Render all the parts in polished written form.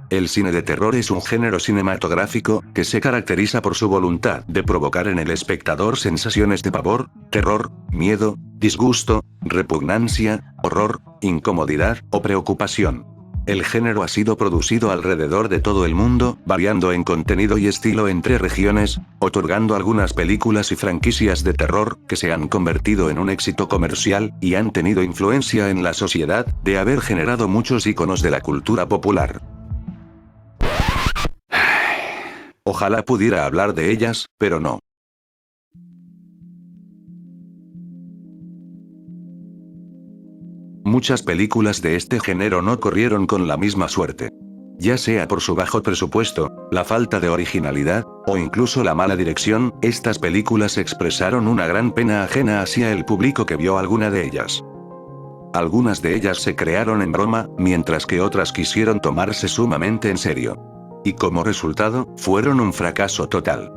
El cine de terror es un género cinematográfico que se caracteriza por su voluntad de provocar en el espectador sensaciones de pavor, terror, miedo, disgusto, repugnancia, horror, incomodidad o preocupación. El género ha sido producido alrededor de todo el mundo, variando en contenido y estilo entre regiones, otorgando algunas películas y franquicias de terror que se han convertido en un éxito comercial y han tenido influencia en la sociedad, de haber generado muchos íconos de la cultura popular. Ojalá pudiera hablar de ellas, pero no. Muchas películas de este género no corrieron con la misma suerte. Ya sea por su bajo presupuesto, la falta de originalidad, o incluso la mala dirección, estas películas expresaron una gran pena ajena hacia el público que vio alguna de ellas. Algunas de ellas se crearon en broma, mientras que otras quisieron tomarse sumamente en serio. Y como resultado, fueron un fracaso total.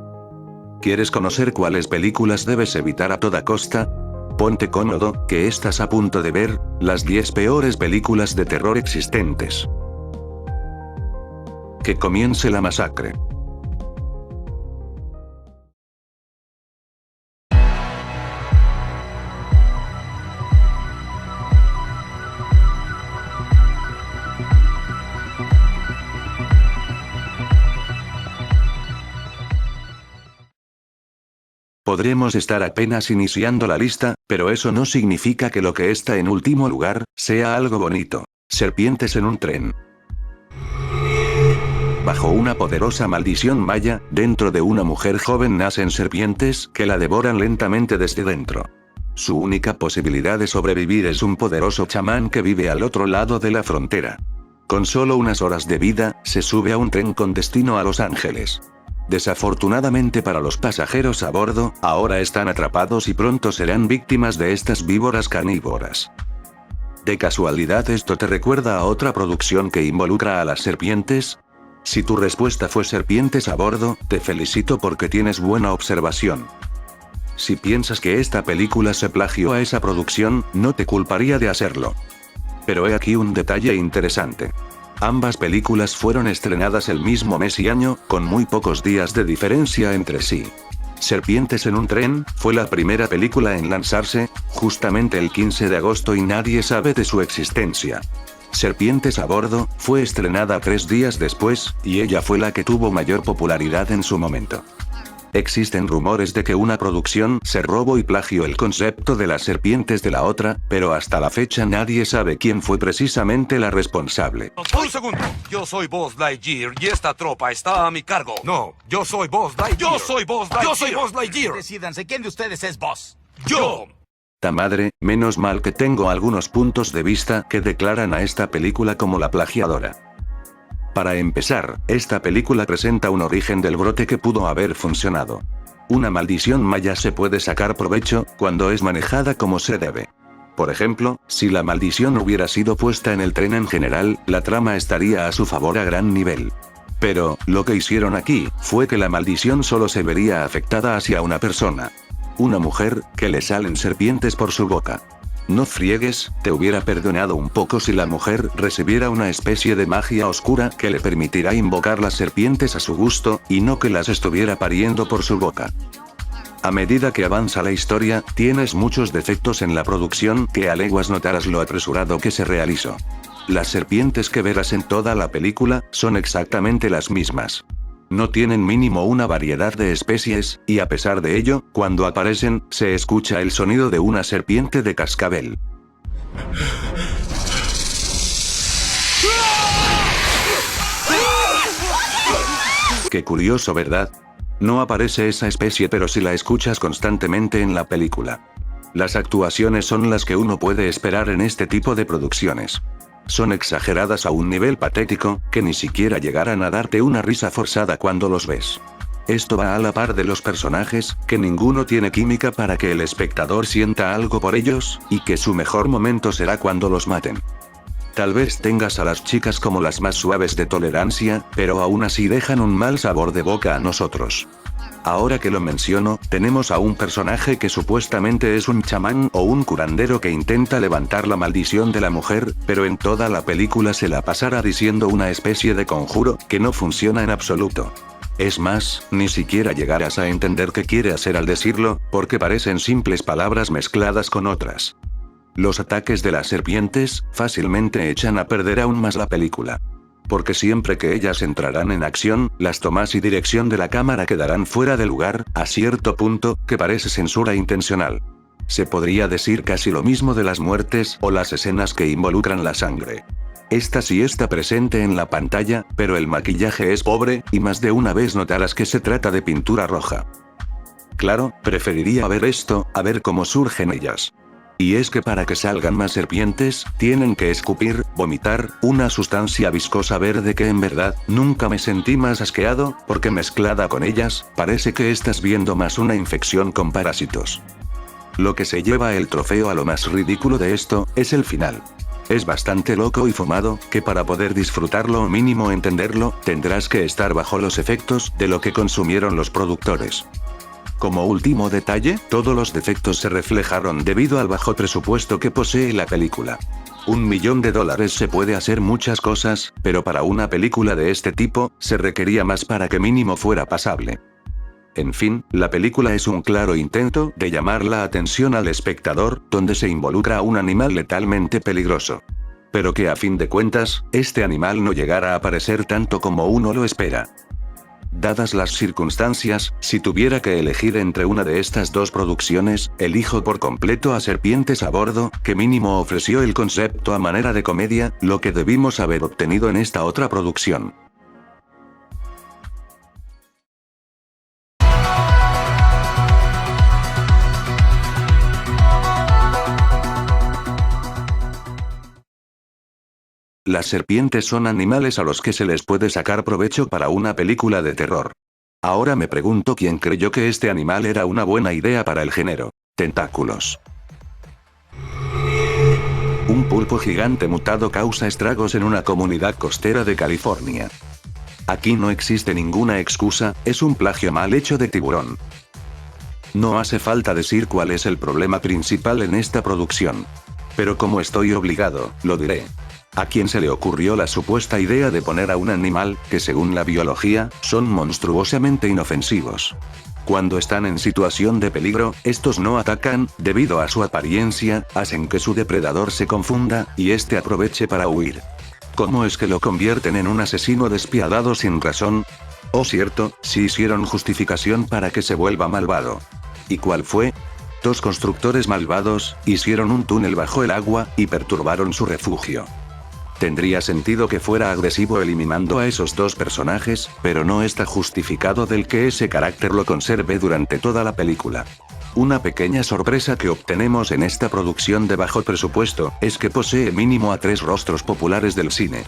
¿Quieres conocer cuáles películas debes evitar a toda costa? Ponte cómodo, que estás a punto de ver las 10 peores películas de terror existentes. Que comience la masacre. Podremos estar apenas iniciando la lista, pero eso no significa que lo que está en último lugar sea algo bonito. Serpientes en un tren. Bajo una poderosa maldición maya, dentro de una mujer joven nacen serpientes que la devoran lentamente desde dentro. Su única posibilidad de sobrevivir es un poderoso chamán que vive al otro lado de la frontera. Con solo unas horas de vida, se sube a un tren con destino a Los Ángeles. Desafortunadamente para los pasajeros a bordo, ahora están atrapados y pronto serán víctimas de estas víboras carnívoras. ¿De casualidad esto te recuerda a otra producción que involucra a las serpientes? Si tu respuesta fue serpientes a bordo, te felicito porque tienes buena observación. Si piensas que esta película se plagió a esa producción, no te culparía de hacerlo. Pero he aquí un detalle interesante. Ambas películas fueron estrenadas el mismo mes y año, con muy pocos días de diferencia entre sí. Serpientes en un tren fue la primera película en lanzarse, justamente el 15 de agosto y nadie sabe de su existencia. Serpientes a bordo fue estrenada 3 días después, y ella fue la que tuvo mayor popularidad en su momento. Existen rumores de que una producción se robó y plagió el concepto de las serpientes de la otra, pero hasta la fecha nadie sabe quién fue precisamente la responsable. Un segundo. Yo soy Buzz Lightyear y esta tropa está a mi cargo. No, yo soy Buzz Lightyear. Yo soy Buzz Lightyear. Yo soy Buzz Lightyear. Decídanse, ¿quién de ustedes es Buzz? Yo. Ta madre, menos mal que tengo algunos puntos de vista que declaran a esta película como la plagiadora. Para empezar, esta película presenta un origen del brote que pudo haber funcionado. Una maldición maya se puede sacar provecho cuando es manejada como se debe. Por ejemplo, si la maldición hubiera sido puesta en el tren en general, la trama estaría a su favor a gran nivel. Pero, lo que hicieron aquí, fue que la maldición solo se vería afectada hacia una persona. Una mujer, que le salen serpientes por su boca. No friegues, te hubiera perdonado un poco si la mujer recibiera una especie de magia oscura que le permitirá invocar las serpientes a su gusto, y no que las estuviera pariendo por su boca. A medida que avanza la historia, tienes muchos defectos en la producción que a leguas notarás lo apresurado que se realizó. Las serpientes que verás en toda la película son exactamente las mismas. No tienen mínimo una variedad de especies, y a pesar de ello, cuando aparecen, se escucha el sonido de una serpiente de cascabel. Qué curioso, ¿verdad? No aparece esa especie, pero sí la escuchas constantemente en la película. Las actuaciones son las que uno puede esperar en este tipo de producciones. Son exageradas a un nivel patético, que ni siquiera llegarán a darte una risa forzada cuando los ves. Esto va a la par de los personajes, que ninguno tiene química para que el espectador sienta algo por ellos, y que su mejor momento será cuando los maten. Tal vez tengas a las chicas como las más suaves de tolerancia, pero aún así dejan un mal sabor de boca a nosotros. Ahora que lo menciono, tenemos a un personaje que supuestamente es un chamán o un curandero que intenta levantar la maldición de la mujer, pero en toda la película se la pasará diciendo una especie de conjuro, que no funciona en absoluto. Es más, ni siquiera llegarás a entender qué quiere hacer al decirlo, porque parecen simples palabras mezcladas con otras. Los ataques de las serpientes, fácilmente echan a perder aún más la película. Porque siempre que ellas entrarán en acción, las tomas y dirección de la cámara quedarán fuera de lugar, a cierto punto, que parece censura intencional. Se podría decir casi lo mismo de las muertes o las escenas que involucran la sangre. Esta sí está presente en la pantalla, pero el maquillaje es pobre, y más de una vez notarás que se trata de pintura roja. Claro, preferiría ver esto, a ver cómo surgen ellas. Y es que para que salgan más serpientes, tienen que escupir, vomitar, una sustancia viscosa verde que en verdad, nunca me sentí más asqueado, porque mezclada con ellas, parece que estás viendo más una infección con parásitos. Lo que se lleva el trofeo a lo más ridículo de esto, es el final. Es bastante loco y fumado, que para poder disfrutarlo o mínimo entenderlo, tendrás que estar bajo los efectos de lo que consumieron los productores. Como último detalle, todos los defectos se reflejaron debido al bajo presupuesto que posee la película. $1 millón se puede hacer muchas cosas, pero para una película de este tipo, se requería más para que mínimo fuera pasable. En fin, la película es un claro intento de llamar la atención al espectador, donde se involucra a un animal letalmente peligroso. Pero que a fin de cuentas, este animal no llegará a aparecer tanto como uno lo espera. Dadas las circunstancias, si tuviera que elegir entre una de estas dos producciones, elijo por completo a Serpientes a Bordo, que mínimo ofreció el concepto a manera de comedia, lo que debimos haber obtenido en esta otra producción. Las serpientes son animales a los que se les puede sacar provecho para una película de terror. Ahora me pregunto quién creyó que este animal era una buena idea para el género. Tentáculos. Un pulpo gigante mutado causa estragos en una comunidad costera de California. Aquí no existe ninguna excusa, es un plagio mal hecho de Tiburón. No hace falta decir cuál es el problema principal en esta producción. Pero como estoy obligado, lo diré. ¿A quién se le ocurrió la supuesta idea de poner a un animal, que según la biología, son monstruosamente inofensivos? Cuando están en situación de peligro, estos no atacan, debido a su apariencia, hacen que su depredador se confunda, y este aproveche para huir. ¿Cómo es que lo convierten en un asesino despiadado sin razón? Oh cierto, sí hicieron justificación para que se vuelva malvado. ¿Y cuál fue? Dos constructores malvados, hicieron un túnel bajo el agua, y perturbaron su refugio. Tendría sentido que fuera agresivo eliminando a esos dos personajes, pero no está justificado del que ese carácter lo conserve durante toda la película. Una pequeña sorpresa que obtenemos en esta producción de bajo presupuesto, es que posee mínimo a 3 rostros populares del cine.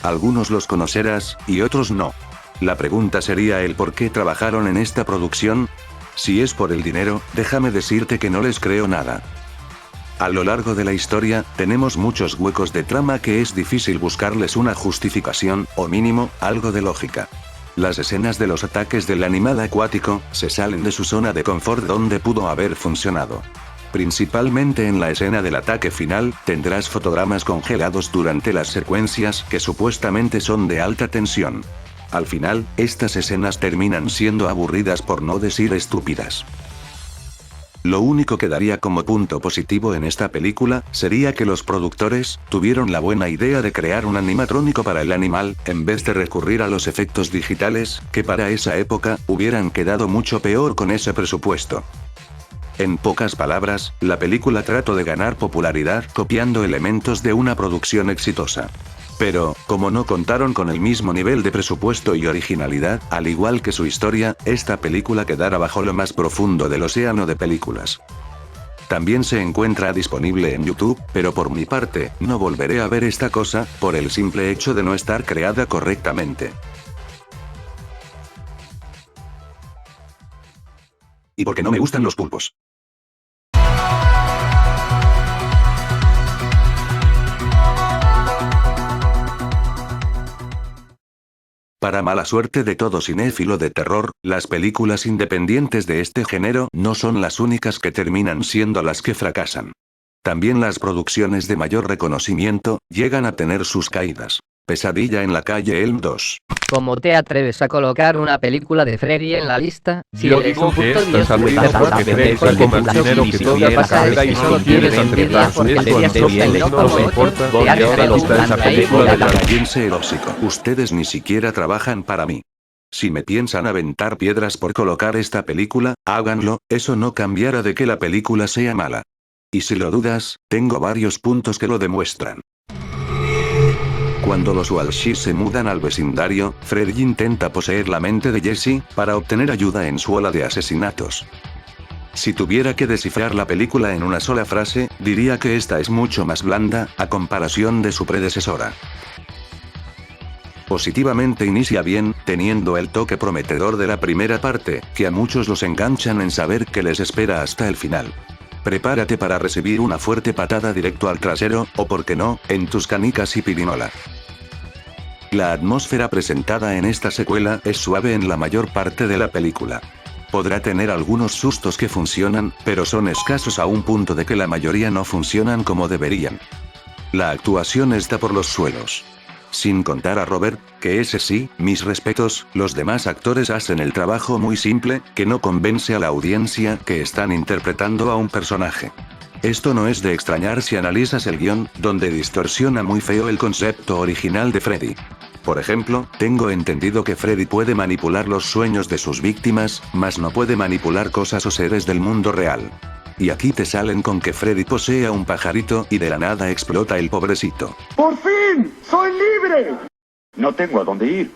Algunos los conocerás, y otros no. La pregunta sería el por qué trabajaron en esta producción. Si es por el dinero, déjame decirte que no les creo nada. A lo largo de la historia, tenemos muchos huecos de trama que es difícil buscarles una justificación, o mínimo, algo de lógica. Las escenas de los ataques del animal acuático, se salen de su zona de confort donde pudo haber funcionado. Principalmente en la escena del ataque final, tendrás fotogramas congelados durante las secuencias que supuestamente son de alta tensión. Al final, estas escenas terminan siendo aburridas por no decir estúpidas. Lo único que daría como punto positivo en esta película, sería que los productores, tuvieron la buena idea de crear un animatrónico para el animal, en vez de recurrir a los efectos digitales, que para esa época, hubieran quedado mucho peor con ese presupuesto. En pocas palabras, la película trató de ganar popularidad copiando elementos de una producción exitosa. Pero, como no contaron con el mismo nivel de presupuesto y originalidad, al igual que su historia, esta película quedará bajo lo más profundo del océano de películas. También se encuentra disponible en YouTube, pero por mi parte, no volveré a ver esta cosa, por el simple hecho de no estar creada correctamente. Y porque no me gustan los pulpos. Para mala suerte de todo cinéfilo de terror, las películas independientes de este género no son las únicas que terminan siendo las que fracasan. También las producciones de mayor reconocimiento llegan a tener sus caídas. Pesadilla en la calle Elm 2. ¿Cómo te atreves a colocar una película de Freddy en la lista? Si Yo eres digo un que puto esto dios, es arruinado estás porque hablando Freddy con sacó más computación dinero y que si toda te la pasa carrera y eso, solo quieres envidia aceptar porque esto serías a nosotros un no nos como importa otro, dónde te hace ahora está esa bastante película de la Cállense el hocico. Ustedes ni siquiera trabajan para mí. Si me piensan aventar piedras por colocar esta película, háganlo, eso no cambiará de que la película sea mala. Y si lo dudas, tengo varios puntos que lo demuestran. Cuando los Walsh se mudan al vecindario, Freddy intenta poseer la mente de Jesse, para obtener ayuda en su ola de asesinatos. Si tuviera que descifrar la película en una sola frase, diría que esta es mucho más blanda, a comparación de su predecesora. Positivamente inicia bien, teniendo el toque prometedor de la primera parte, que a muchos los enganchan en saber qué les espera hasta el final. Prepárate para recibir una fuerte patada directo al trasero, o por qué no, en tus canicas y pirinola. La atmósfera presentada en esta secuela es suave en la mayor parte de la película. Podrá tener algunos sustos que funcionan, pero son escasos a un punto de que la mayoría no funcionan como deberían. La actuación está por los suelos. Sin contar a Robert, que ese sí, mis respetos, los demás actores hacen el trabajo muy simple, que no convence a la audiencia que están interpretando a un personaje. Esto no es de extrañar si analizas el guión, donde distorsiona muy feo el concepto original de Freddy. Por ejemplo, tengo entendido que Freddy puede manipular los sueños de sus víctimas, mas no puede manipular cosas o seres del mundo real. Y aquí te salen con que Freddy posee a un pajarito y de la nada explota el pobrecito. ¡Por fin! ¡Soy libre! No tengo a dónde ir.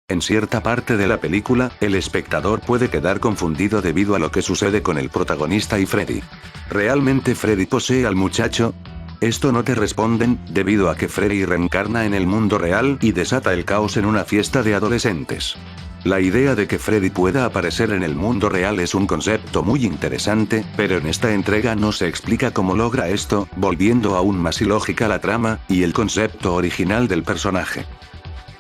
En cierta parte de la película, el espectador puede quedar confundido debido a lo que sucede con el protagonista y Freddy. ¿Realmente Freddy posee al muchacho? Esto no te responden, debido a que Freddy reencarna en el mundo real y desata el caos en una fiesta de adolescentes. La idea de que Freddy pueda aparecer en el mundo real es un concepto muy interesante, pero en esta entrega no se explica cómo logra esto, volviendo aún más ilógica la trama y el concepto original del personaje.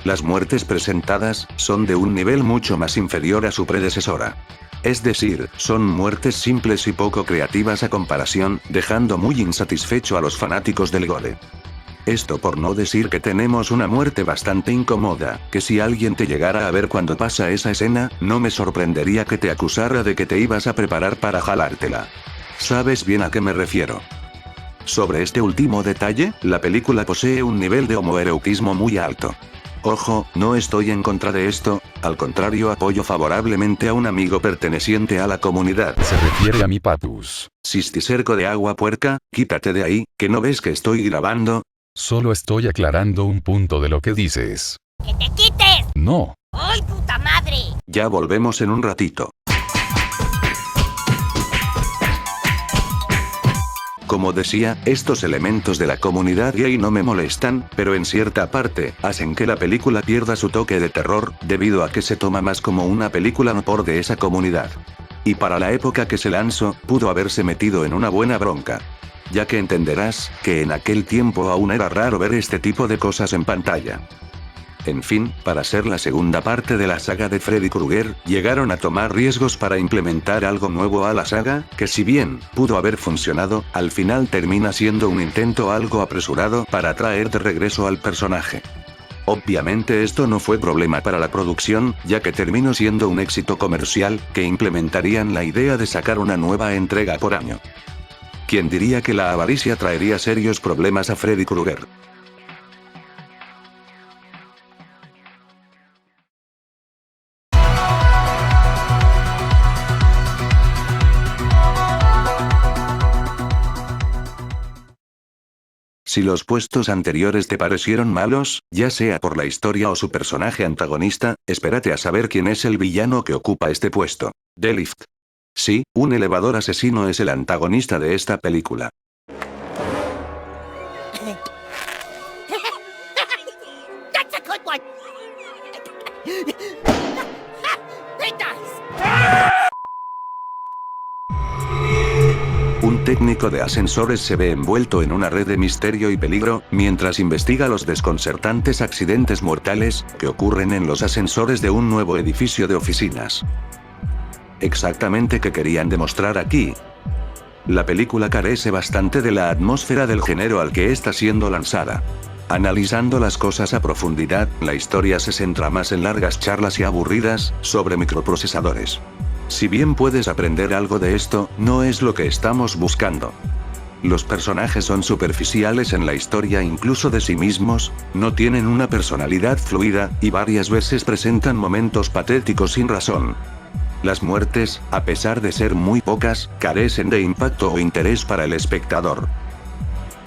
Las muertes presentadas son de un nivel mucho más inferior a su predecesora. Es decir, son muertes simples y poco creativas a comparación, dejando muy insatisfecho a los fanáticos del gore. Esto por no decir que tenemos una muerte bastante incómoda, que si alguien te llegara a ver cuando pasa esa escena, no me sorprendería que te acusara de que te ibas a preparar para jalártela. ¿Sabes bien a qué me refiero? Sobre este último detalle, la película posee un nivel de homoerotismo muy alto. Ojo, no estoy en contra de esto, al contrario apoyo favorablemente a un amigo perteneciente a la comunidad. Se refiere a mi patus. Cisticerco de agua puerca, quítate de ahí, que no ves que estoy grabando. Solo estoy aclarando un punto de lo que dices. ¡Que te quites! No. ¡Ay, puta madre! Ya volvemos en un ratito. Como decía, estos elementos de la comunidad gay no me molestan, pero en cierta parte, hacen que la película pierda su toque de terror, debido a que se toma más como una película no por de esa comunidad. Y para la época que se lanzó, pudo haberse metido en una buena bronca. Ya que entenderás, que en aquel tiempo aún era raro ver este tipo de cosas en pantalla. En fin, para ser la segunda parte de la saga de Freddy Krueger, llegaron a tomar riesgos para implementar algo nuevo a la saga, que si bien pudo haber funcionado, al final termina siendo un intento algo apresurado para traer de regreso al personaje. Obviamente esto no fue problema para la producción, ya que terminó siendo un éxito comercial, que implementarían la idea de sacar una nueva entrega por año. ¿Quién diría que la avaricia traería serios problemas a Freddy Krueger? Si los puestos anteriores te parecieron malos, ya sea por la historia o su personaje antagonista, espérate a saber quién es el villano que ocupa este puesto. The Lift. Sí, un elevador asesino es el antagonista de esta película. That's a good one! It does! Un técnico de ascensores se ve envuelto en una red de misterio y peligro, mientras investiga los desconcertantes accidentes mortales que ocurren en los ascensores de un nuevo edificio de oficinas. Exactamente qué querían demostrar aquí. La película carece bastante de la atmósfera del género al que está siendo lanzada. Analizando las cosas a profundidad, la historia se centra más en largas charlas y aburridas sobre microprocesadores. Si bien puedes aprender algo de esto, no es lo que estamos buscando. Los personajes son superficiales en la historia incluso de sí mismos, no tienen una personalidad fluida, y varias veces presentan momentos patéticos sin razón. Las muertes, a pesar de ser muy pocas, carecen de impacto o interés para el espectador.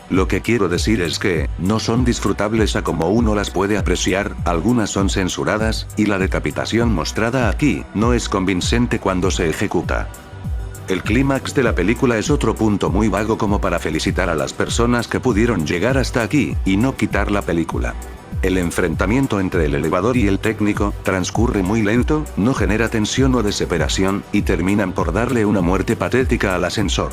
Lo que quiero decir es que, no son disfrutables a como uno las puede apreciar, algunas son censuradas, y la decapitación mostrada aquí, no es convincente cuando se ejecuta. El clímax de la película es otro punto muy vago como para felicitar a las personas que pudieron llegar hasta aquí, y no quitar la película. El enfrentamiento entre el elevador y el técnico transcurre muy lento, no genera tensión o desesperación, y terminan por darle una muerte patética al ascensor.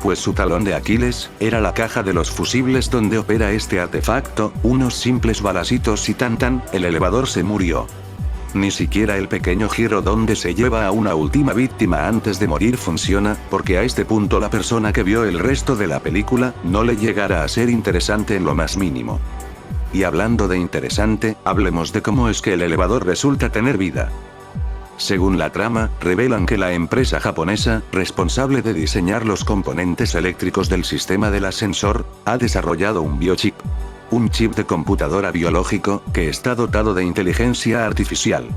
Pues su talón de Aquiles era la caja de los fusibles donde opera este artefacto, unos simples balacitos y el elevador se murió. Ni siquiera el pequeño giro donde se lleva a una última víctima antes de morir funciona, porque a este punto la persona que vio el resto de la película no le llegará a ser interesante en lo más mínimo. Y hablando de interesante, hablemos de cómo es que el elevador resulta tener vida. Según la trama, revelan que la empresa japonesa, responsable de diseñar los componentes eléctricos del sistema del ascensor, ha desarrollado un biochip. Un chip de computadora biológico, que está dotado de inteligencia artificial.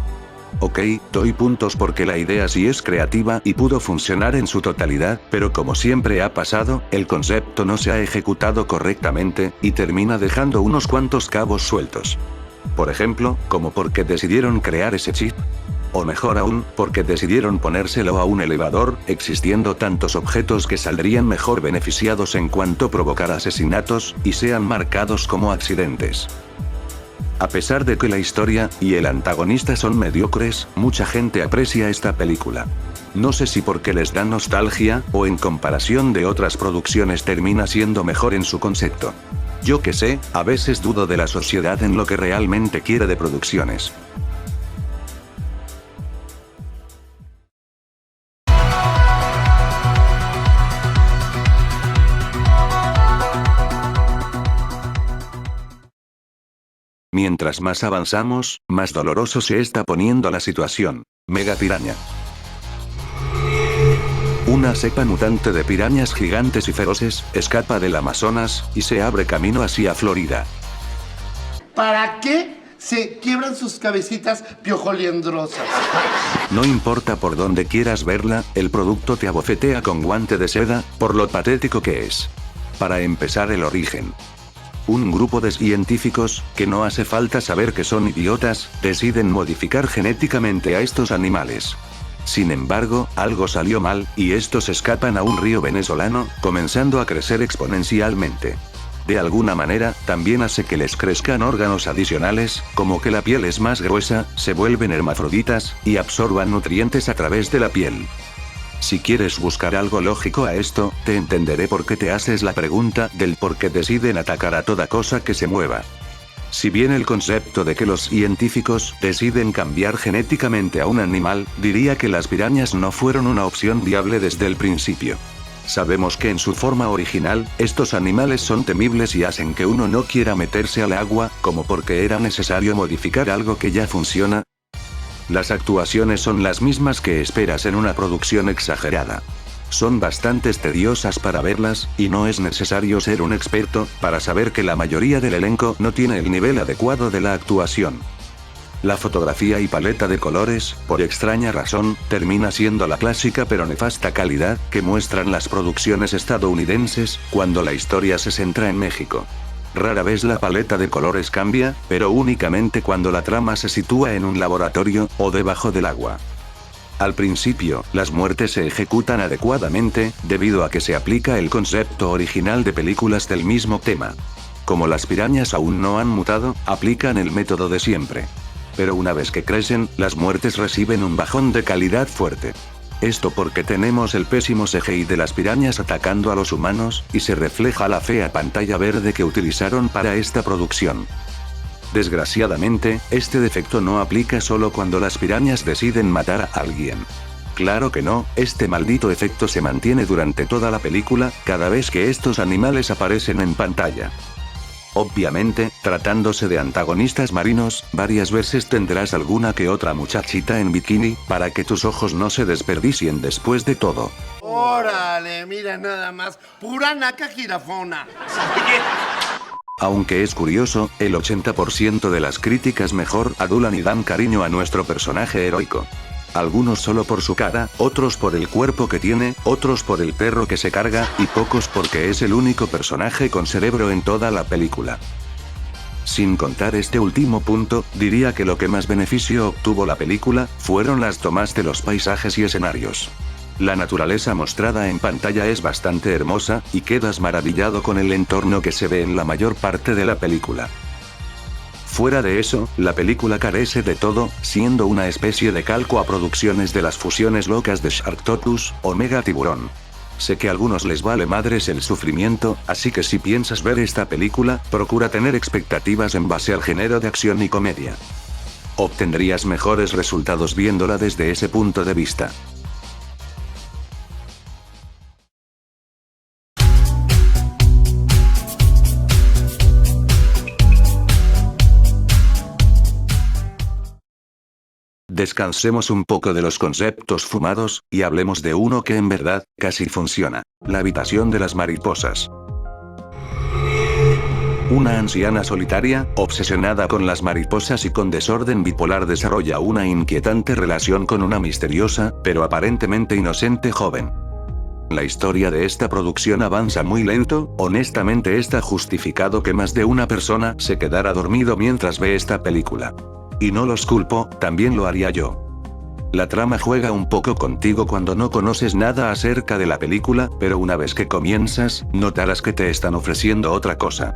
Ok, doy puntos porque la idea sí es creativa y pudo funcionar en su totalidad, pero como siempre ha pasado, el concepto no se ha ejecutado correctamente, y termina dejando unos cuantos cabos sueltos. Por ejemplo, como por qué decidieron crear ese chip. O mejor aún, porque decidieron ponérselo a un elevador, existiendo tantos objetos que saldrían mejor beneficiados en cuanto provocar asesinatos, y sean marcados como accidentes. A pesar de que la historia y el antagonista son mediocres, mucha gente aprecia esta película. No sé si porque les da nostalgia, o en comparación de otras producciones termina siendo mejor en su concepto. Yo que sé, a veces dudo de la sociedad en lo que realmente quiere de producciones. Mientras más avanzamos, más doloroso se está poniendo la situación. Mega piraña. Una cepa mutante de pirañas gigantes y feroces escapa del Amazonas y se abre camino hacia Florida. ¿Para qué se quiebran sus cabecitas piojoliendrosas? No importa por dónde quieras verla, el producto te abofetea con guante de seda, por lo patético que es. Para empezar, el origen. Un grupo de científicos, que no hace falta saber que son idiotas, deciden modificar genéticamente a estos animales. Sin embargo, algo salió mal, y estos escapan a un río venezolano, comenzando a crecer exponencialmente. De alguna manera, también hace que les crezcan órganos adicionales, como que la piel es más gruesa, se vuelven hermafroditas, y absorban nutrientes a través de la piel. Si quieres buscar algo lógico a esto, te entenderé por qué te haces la pregunta del por qué deciden atacar a toda cosa que se mueva. Si bien el concepto de que los científicos deciden cambiar genéticamente a un animal, diría que las pirañas no fueron una opción viable desde el principio. Sabemos que en su forma original, estos animales son temibles y hacen que uno no quiera meterse al agua, como porque era necesario modificar algo que ya funciona. Las actuaciones son las mismas que esperas en una producción exagerada. Son bastante tediosas para verlas, y no es necesario ser un experto para saber que la mayoría del elenco no tiene el nivel adecuado de la actuación. La fotografía y paleta de colores, por extraña razón, termina siendo la clásica pero nefasta calidad que muestran las producciones estadounidenses, cuando la historia se centra en México. Rara vez la paleta de colores cambia, pero únicamente cuando la trama se sitúa en un laboratorio, o debajo del agua. Al principio, las muertes se ejecutan adecuadamente, debido a que se aplica el concepto original de películas del mismo tema. Como las pirañas aún no han mutado, aplican el método de siempre. Pero una vez que crecen, las muertes reciben un bajón de calidad fuerte. Esto porque tenemos el pésimo CGI de las pirañas atacando a los humanos, y se refleja la fea pantalla verde que utilizaron para esta producción. Desgraciadamente, este defecto no aplica solo cuando las pirañas deciden matar a alguien. Claro que no, este maldito efecto se mantiene durante toda la película, cada vez que estos animales aparecen en pantalla. Obviamente, tratándose de antagonistas marinos, varias veces tendrás alguna que otra muchachita en bikini, para que tus ojos no se desperdicien después de todo. Órale, mira nada más. Pura naca jirafona. Aunque es curioso, el 80% de las críticas mejor adulan y dan cariño a nuestro personaje heroico. Algunos solo por su cara, otros por el cuerpo que tiene, otros por el perro que se carga, y pocos porque es el único personaje con cerebro en toda la película. Sin contar este último punto, diría que lo que más beneficio obtuvo la película, fueron las tomas de los paisajes y escenarios. La naturaleza mostrada en pantalla es bastante hermosa, y quedas maravillado con el entorno que se ve en la mayor parte de la película. Fuera de eso, la película carece de todo, siendo una especie de calco a producciones de las fusiones locas de Sharktopus o Mega Tiburón. Sé que a algunos les vale madres el sufrimiento, así que si piensas ver esta película, procura tener expectativas en base al género de acción y comedia. Obtendrías mejores resultados viéndola desde ese punto de vista. Descansemos un poco de los conceptos fumados, y hablemos de uno que en verdad, casi funciona. La habitación de las mariposas. Una anciana solitaria, obsesionada con las mariposas y con desorden bipolar, desarrolla una inquietante relación con una misteriosa, pero aparentemente inocente joven. La historia de esta producción avanza muy lento, honestamente está justificado que más de una persona se quedara dormido mientras ve esta película. Y no los culpo, también lo haría yo. La trama juega un poco contigo cuando no conoces nada acerca de la película, pero una vez que comienzas, notarás que te están ofreciendo otra cosa.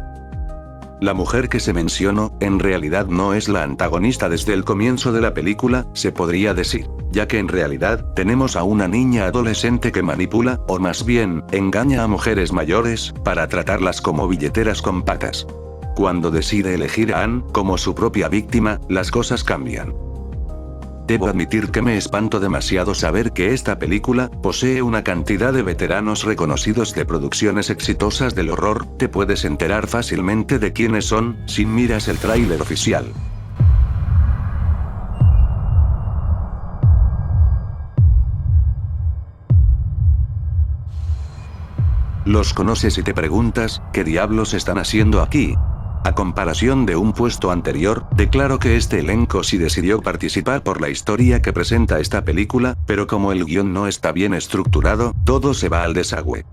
La mujer que se mencionó, en realidad no es la antagonista desde el comienzo de la película, se podría decir, ya que en realidad, tenemos a una niña adolescente que manipula, o más bien, engaña a mujeres mayores, para tratarlas como billeteras con patas. Cuando decide elegir a Anne como su propia víctima, las cosas cambian. Debo admitir que me espanto demasiado saber que esta película posee una cantidad de veteranos reconocidos de producciones exitosas del horror. Te puedes enterar fácilmente de quiénes son, si miras el tráiler oficial. Los conoces y te preguntas, ¿qué diablos están haciendo aquí? A comparación de un puesto anterior, declaro que este elenco sí decidió participar por la historia que presenta esta película, pero como el guión no está bien estructurado, todo se va al desagüe.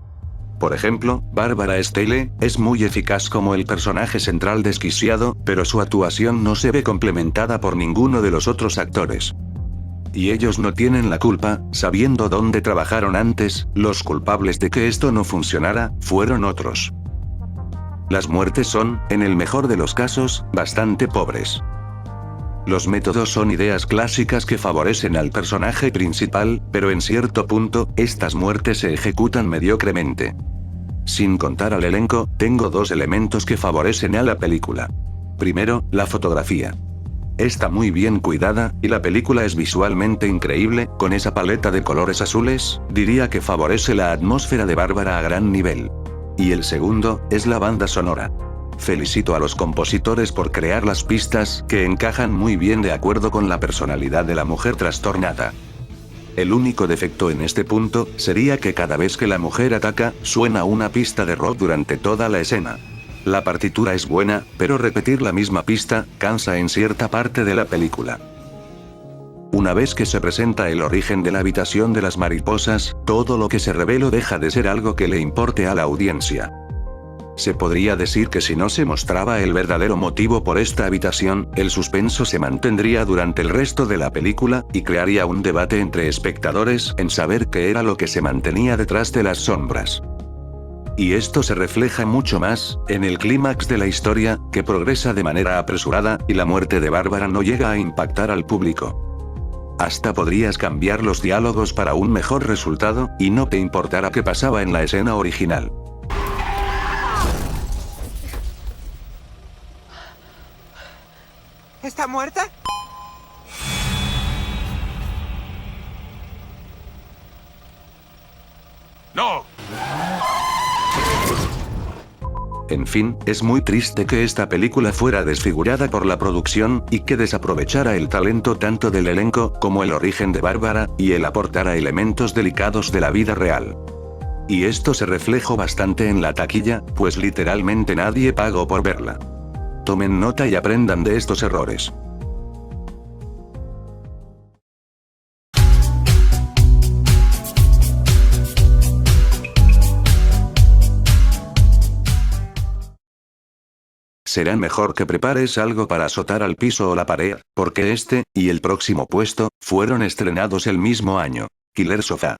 Por ejemplo, Bárbara Steele es muy eficaz como el personaje central desquiciado, pero su actuación no se ve complementada por ninguno de los otros actores. Y ellos no tienen la culpa, sabiendo dónde trabajaron antes, los culpables de que esto no funcionara, fueron otros. Las muertes son, en el mejor de los casos, bastante pobres. Los métodos son ideas clásicas que favorecen al personaje principal, pero en cierto punto, estas muertes se ejecutan mediocremente. Sin contar al elenco, tengo dos elementos que favorecen a la película. Primero, la fotografía. Está muy bien cuidada, y la película es visualmente increíble, con esa paleta de colores azules, diría que favorece la atmósfera de Bárbara a gran nivel. Y el segundo, es la banda sonora. Felicito a los compositores por crear las pistas, que encajan muy bien de acuerdo con la personalidad de la mujer trastornada. El único defecto en este punto, sería que cada vez que la mujer ataca, suena una pista de rock durante toda la escena. La partitura es buena, pero repetir la misma pista, cansa en cierta parte de la película. Una vez que se presenta el origen de la habitación de las mariposas, todo lo que se reveló deja de ser algo que le importe a la audiencia. Se podría decir que si no se mostraba el verdadero motivo por esta habitación, el suspenso se mantendría durante el resto de la película, y crearía un debate entre espectadores en saber qué era lo que se mantenía detrás de las sombras. Y esto se refleja mucho más, en el clímax de la historia, que progresa de manera apresurada, y la muerte de Bárbara no llega a impactar al público. Hasta podrías cambiar los diálogos para un mejor resultado, y no te importara qué pasaba en la escena original. ¿Está muerta? ¡No! En fin, es muy triste que esta película fuera desfigurada por la producción, y que desaprovechara el talento tanto del elenco, como el origen de Bárbara, y el aportara elementos delicados de la vida real. Y esto se reflejó bastante en la taquilla, pues literalmente nadie pagó por verla. Tomen nota y aprendan de estos errores. Será mejor que prepares algo para azotar al piso o la pared, porque este, y el próximo puesto, fueron estrenados el mismo año. Killer Sofá.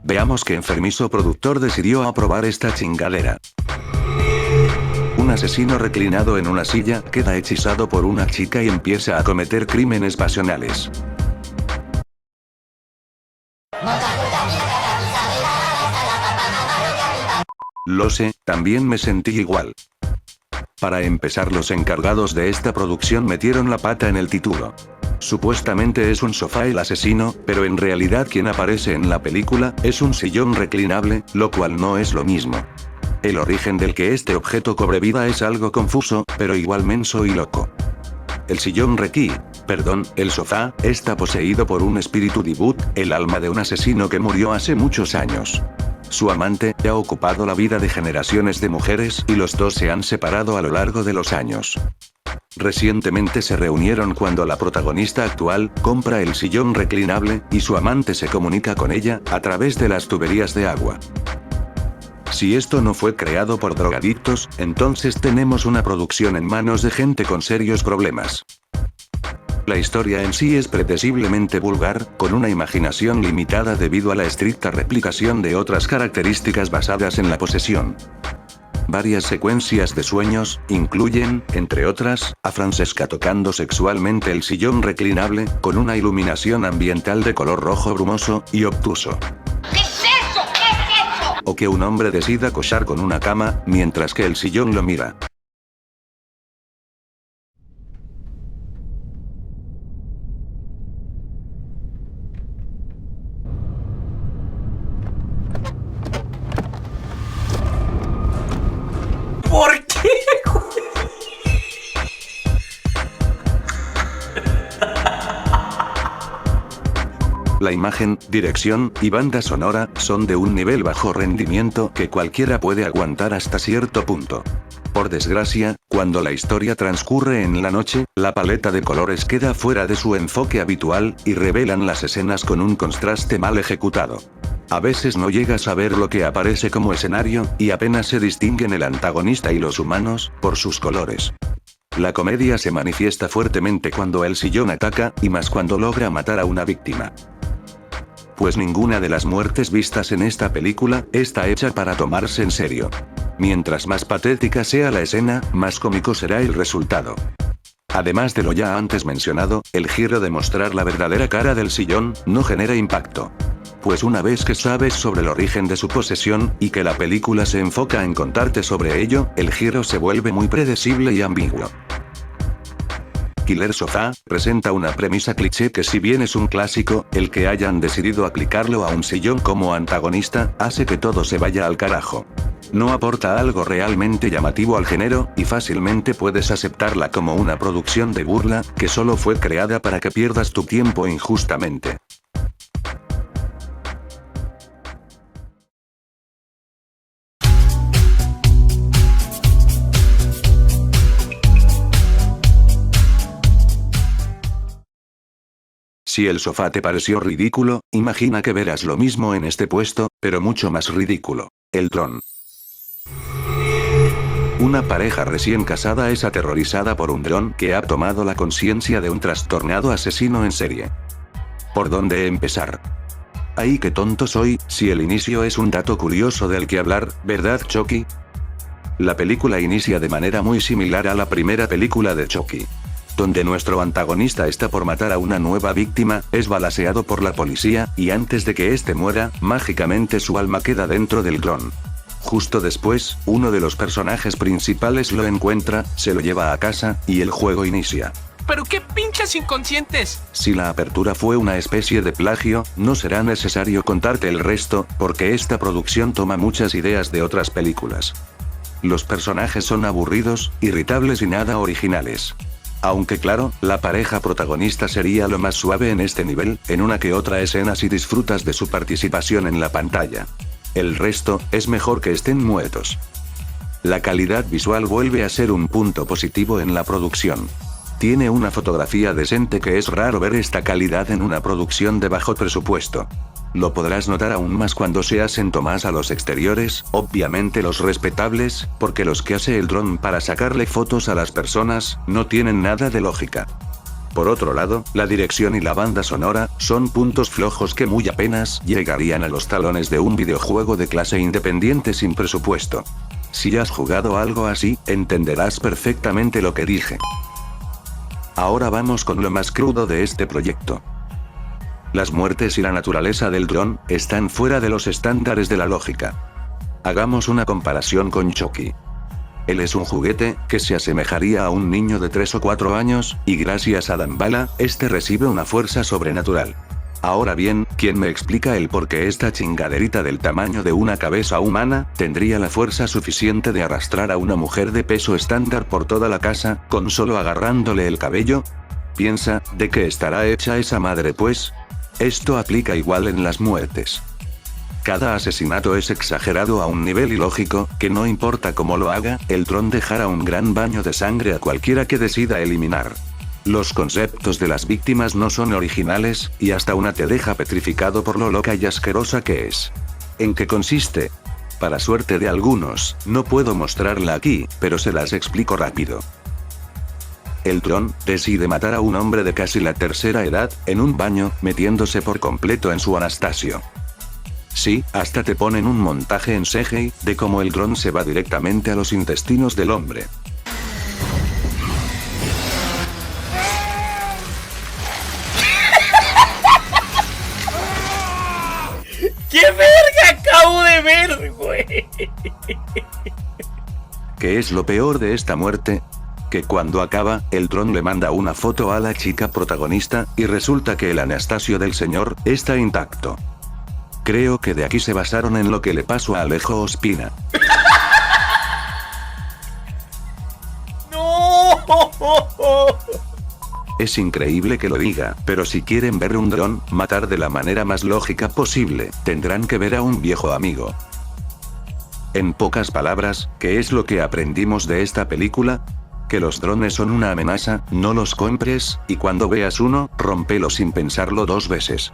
Veamos qué enfermizo productor decidió aprobar esta chingadera. Un asesino reclinado en una silla queda hechizado por una chica y empieza a cometer crímenes pasionales. Lo sé, también me sentí igual. Para empezar, los encargados de esta producción metieron la pata en el título. Supuestamente es un sofá el asesino, pero en realidad quien aparece en la película es un sillón reclinable, lo cual no es lo mismo. El origen del que este objeto cobre vida es algo confuso, pero igual menso y loco. El sillón el sofá, está poseído por un espíritu debut, el alma de un asesino que murió hace muchos años. Su amante ha ocupado la vida de generaciones de mujeres y los dos se han separado a lo largo de los años. Recientemente se reunieron cuando la protagonista actual compra el sillón reclinable, y su amante se comunica con ella a través de las tuberías de agua. Si esto no fue creado por drogadictos, entonces tenemos una producción en manos de gente con serios problemas. La historia en sí es predeciblemente vulgar, con una imaginación limitada debido a la estricta replicación de otras características basadas en la posesión. Varias secuencias de sueños incluyen, entre otras, a Francesca tocando sexualmente el sillón reclinable, con una iluminación ambiental de color rojo brumoso y obtuso. ¿Qué es eso? ¿Qué es eso? O que un hombre decida cochar con una cama, mientras que el sillón lo mira. ¿Por qué? La imagen, dirección y banda sonora son de un nivel bajo rendimiento que cualquiera puede aguantar hasta cierto punto. Por desgracia, cuando la historia transcurre en la noche, la paleta de colores queda fuera de su enfoque habitual, y revelan las escenas con un contraste mal ejecutado. A veces no llegas a ver lo que aparece como escenario, y apenas se distinguen el antagonista y los humanos, por sus colores. La comedia se manifiesta fuertemente cuando el sillón ataca, y más cuando logra matar a una víctima. Pues ninguna de las muertes vistas en esta película está hecha para tomarse en serio. Mientras más patética sea la escena, más cómico será el resultado. Además de lo ya antes mencionado, el giro de mostrar la verdadera cara del sillón no genera impacto. Pues una vez que sabes sobre el origen de su posesión, y que la película se enfoca en contarte sobre ello, el giro se vuelve muy predecible y ambiguo. Killer Sofá presenta una premisa cliché que, si bien es un clásico, el que hayan decidido aplicarlo a un sillón como antagonista, hace que todo se vaya al carajo. No aporta algo realmente llamativo al género, y fácilmente puedes aceptarla como una producción de burla, que solo fue creada para que pierdas tu tiempo injustamente. Si el sofá te pareció ridículo, imagina que verás lo mismo en este puesto, pero mucho más ridículo. El dron. Una pareja recién casada es aterrorizada por un dron que ha tomado la conciencia de un trastornado asesino en serie. ¿Por dónde empezar? ¡Ay, qué tonto soy! Si el inicio es un dato curioso del que hablar, ¿verdad, Chucky? La película inicia de manera muy similar a la primera película de Chucky. donde nuestro antagonista está por matar a una nueva víctima, es balaceado por la policía, y antes de que éste muera, mágicamente su alma queda dentro del dron. Justo después, uno de los personajes principales lo encuentra, se lo lleva a casa, y el juego inicia. ¡Pero qué pinches inconscientes! Si la apertura fue una especie de plagio, no será necesario contarte el resto, porque esta producción toma muchas ideas de otras películas. Los personajes son aburridos, irritables y nada originales. Aunque claro, la pareja protagonista sería lo más suave en este nivel, en una que otra escena si disfrutas de su participación en la pantalla. El resto, es mejor que estén muertos. La calidad visual vuelve a ser un punto positivo en la producción. Tiene una fotografía decente que es raro ver esta calidad en una producción de bajo presupuesto. Lo podrás notar aún más cuando se hacen tomas a los exteriores, obviamente los respetables, porque los que hace el dron para sacarle fotos a las personas, no tienen nada de lógica. Por otro lado, la dirección y la banda sonora, son puntos flojos que muy apenas llegarían a los talones de un videojuego de clase independiente sin presupuesto. Si has jugado algo así, entenderás perfectamente lo que dije. Ahora vamos con lo más crudo de este proyecto. Las muertes y la naturaleza del dron, están fuera de los estándares de la lógica. Hagamos una comparación con Chucky. Él es un juguete, que se asemejaría a un niño de 3 o 4 años, y gracias a Damballa, este recibe una fuerza sobrenatural. Ahora bien, ¿quién me explica el por qué esta chingaderita del tamaño de una cabeza humana, tendría la fuerza suficiente de arrastrar a una mujer de peso estándar por toda la casa, con solo agarrándole el cabello? Piensa, ¿de qué estará hecha esa madre pues? Esto aplica igual en las muertes. Cada asesinato es exagerado a un nivel ilógico, que no importa cómo lo haga, el dron dejará un gran baño de sangre a cualquiera que decida eliminar. Los conceptos de las víctimas no son originales, y hasta una te deja petrificado por lo loca y asquerosa que es. ¿En qué consiste? Para suerte de algunos, no puedo mostrarla aquí, pero se las explico rápido. El dron decide matar a un hombre de casi la tercera edad, en un baño, metiéndose por completo en su Anastasio. Sí, hasta te ponen un montaje en CGI, de cómo el dron se va directamente a los intestinos del hombre. ¡Qué verga acabo de ver, güey! ¿Qué es lo peor de esta muerte? Que cuando acaba, el dron le manda una foto a la chica protagonista, y resulta que el Anastasio del señor, está intacto. Creo que de aquí se basaron en lo que le pasó a Alejo Ospina. ¡No! Es increíble que lo diga, pero si quieren ver un dron matar de la manera más lógica posible, tendrán que ver a un viejo amigo. En pocas palabras, ¿qué es lo que aprendimos de esta película? Que los drones son una amenaza, no los compres, y cuando veas uno, rómpelo sin pensarlo 2 veces.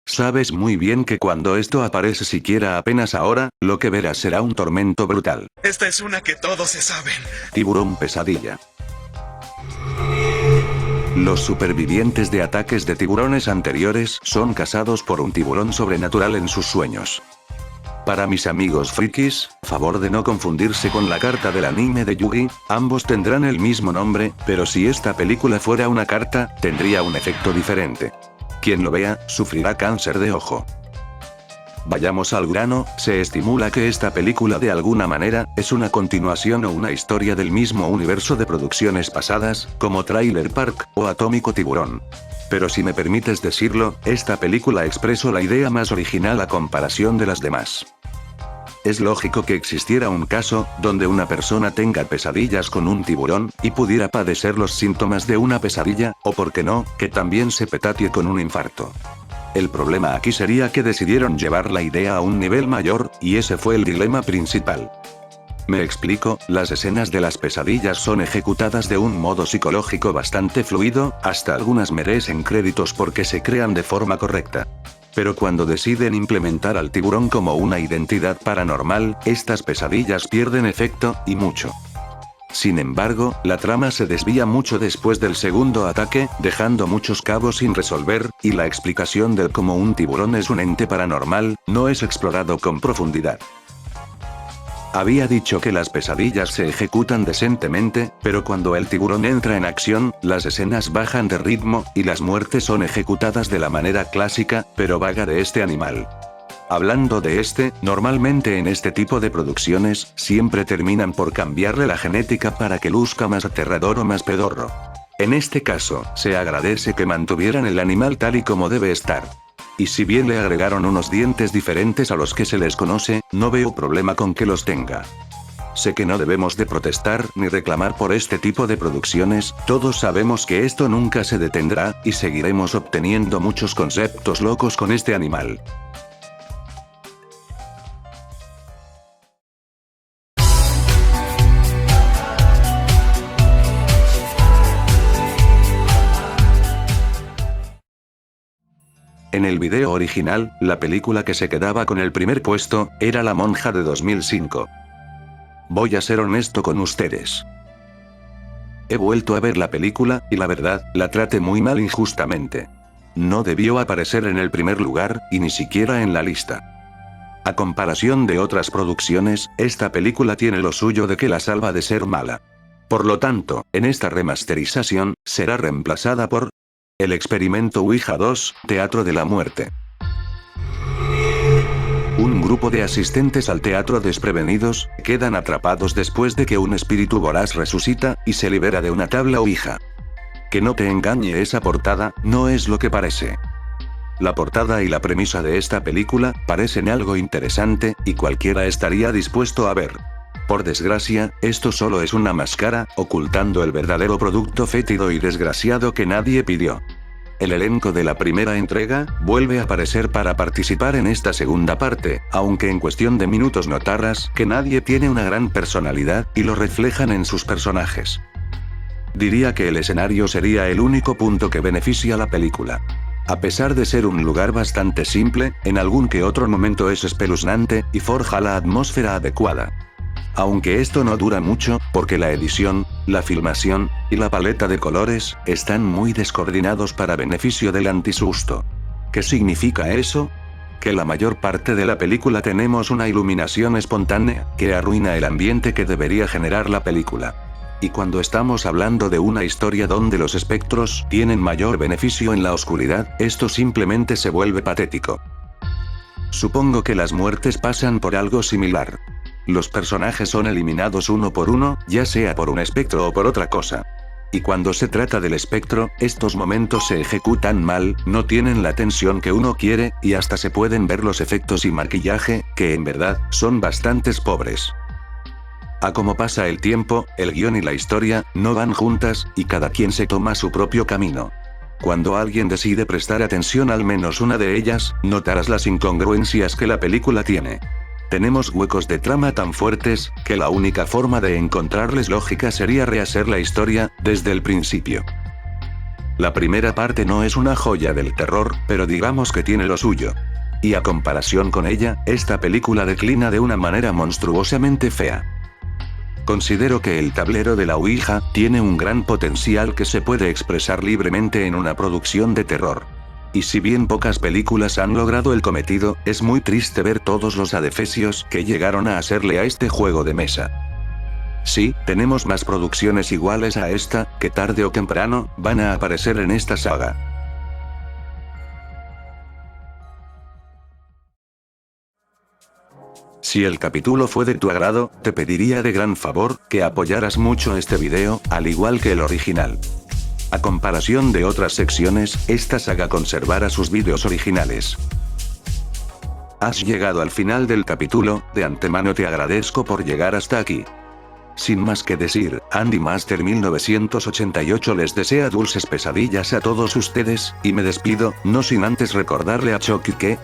Sabes muy bien que cuando esto aparece siquiera apenas ahora, lo que verás será un tormento brutal. Esta es una que todos se saben. Tiburón pesadilla. Los supervivientes de ataques de tiburones anteriores son cazados por un tiburón sobrenatural en sus sueños. Para mis amigos frikis, favor de no confundirse con la carta del anime de Yugi, ambos tendrán el mismo nombre, pero si esta película fuera una carta, tendría un efecto diferente. Quien lo vea, sufrirá cáncer de ojo. Vayamos al grano, se estimula que esta película de alguna manera, es una continuación o una historia del mismo universo de producciones pasadas, como Trailer Park, o Atómico Tiburón. Pero si me permites decirlo, esta película expresó la idea más original a comparación de las demás. Es lógico que existiera un caso, donde una persona tenga pesadillas con un tiburón, y pudiera padecer los síntomas de una pesadilla, o por qué no, que también se petatee con un infarto. El problema aquí sería que decidieron llevar la idea a un nivel mayor, y ese fue el dilema principal. Me explico, las escenas de las pesadillas son ejecutadas de un modo psicológico bastante fluido, hasta algunas merecen créditos porque se crean de forma correcta. Pero cuando deciden implementar al tiburón como una identidad paranormal, estas pesadillas pierden efecto, y mucho. Sin embargo, la trama se desvía mucho después del segundo ataque, dejando muchos cabos sin resolver, y la explicación del cómo un tiburón es un ente paranormal, no es explorado con profundidad. Había dicho que las pesadillas se ejecutan decentemente, pero cuando el tiburón entra en acción, las escenas bajan de ritmo, y las muertes son ejecutadas de la manera clásica, pero vaga de este animal. Hablando de normalmente en este tipo de producciones, siempre terminan por cambiarle la genética para que luzca más aterrador o más pedorro. En este caso, se agradece que mantuvieran el animal tal y como debe estar. Y si bien le agregaron unos dientes diferentes a los que se les conoce, no veo problema con que los tenga. Sé que no debemos de protestar ni reclamar por este tipo de producciones, todos sabemos que esto nunca se detendrá, y seguiremos obteniendo muchos conceptos locos con este animal. En el video original, la película que se quedaba con el primer puesto, era La Monja de 2005. Voy a ser honesto con ustedes. He vuelto a ver la película, y la verdad, la traté muy mal injustamente. No debió aparecer en el primer lugar, y ni siquiera en la lista. A comparación de otras producciones, esta película tiene lo suyo de que la salva de ser mala. Por lo tanto, en esta remasterización, será reemplazada por El Experimento Ouija 2, Teatro de la Muerte. Un grupo de asistentes al teatro desprevenidos, quedan atrapados después de que un espíritu voraz resucita, y se libera de una tabla Ouija. Que no te engañe esa portada, no es lo que parece. La portada y la premisa de esta película, parecen algo interesante, y cualquiera estaría dispuesto a ver. Por desgracia, esto solo es una máscara, ocultando el verdadero producto fétido y desgraciado que nadie pidió. El elenco de la primera entrega, vuelve a aparecer para participar en esta segunda parte, aunque en cuestión de minutos notarás que nadie tiene una gran personalidad, y lo reflejan en sus personajes. Diría que el escenario sería el único punto que beneficia la película. A pesar de ser un lugar bastante simple, en algún que otro momento es espeluznante, y forja la atmósfera adecuada. Aunque esto no dura mucho, porque la edición, la filmación, y la paleta de colores, están muy descoordinados para beneficio del antisusto. ¿Qué significa eso? Que la mayor parte de la película tenemos una iluminación espontánea, que arruina el ambiente que debería generar la película. Y cuando estamos hablando de una historia donde los espectros tienen mayor beneficio en la oscuridad, esto simplemente se vuelve patético. Supongo que las muertes pasan por algo similar. Los personajes son eliminados uno por uno, ya sea por un espectro o por otra cosa. Y cuando se trata del espectro, estos momentos se ejecutan mal, no tienen la tensión que uno quiere, y hasta se pueden ver los efectos y maquillaje, que en verdad, son bastantes pobres. A como pasa el tiempo, el guión y la historia, no van juntas, y cada quien se toma su propio camino. Cuando alguien decide prestar atención al menos una de ellas, notarás las incongruencias que la película tiene. Tenemos huecos de trama tan fuertes, que la única forma de encontrarles lógica sería rehacer la historia, desde el principio. La primera parte no es una joya del terror, pero digamos que tiene lo suyo. Y a comparación con ella, esta película declina de una manera monstruosamente fea. Considero que el tablero de la Ouija, tiene un gran potencial que se puede expresar libremente en una producción de terror. Y si bien pocas películas han logrado el cometido, es muy triste ver todos los adefesios que llegaron a hacerle a este juego de mesa. Sí, tenemos más producciones iguales a esta, que tarde o temprano, van a aparecer en esta saga. Si el capítulo fue de tu agrado, te pediría de gran favor, que apoyaras mucho este video, al igual que el original. A comparación de otras secciones, esta saga conservará sus vídeos originales. Has llegado al final del capítulo, de antemano te agradezco por llegar hasta aquí. Sin más que decir, Andy Master 1988 les desea dulces pesadillas a todos ustedes, y me despido, no sin antes recordarle a Chucky que...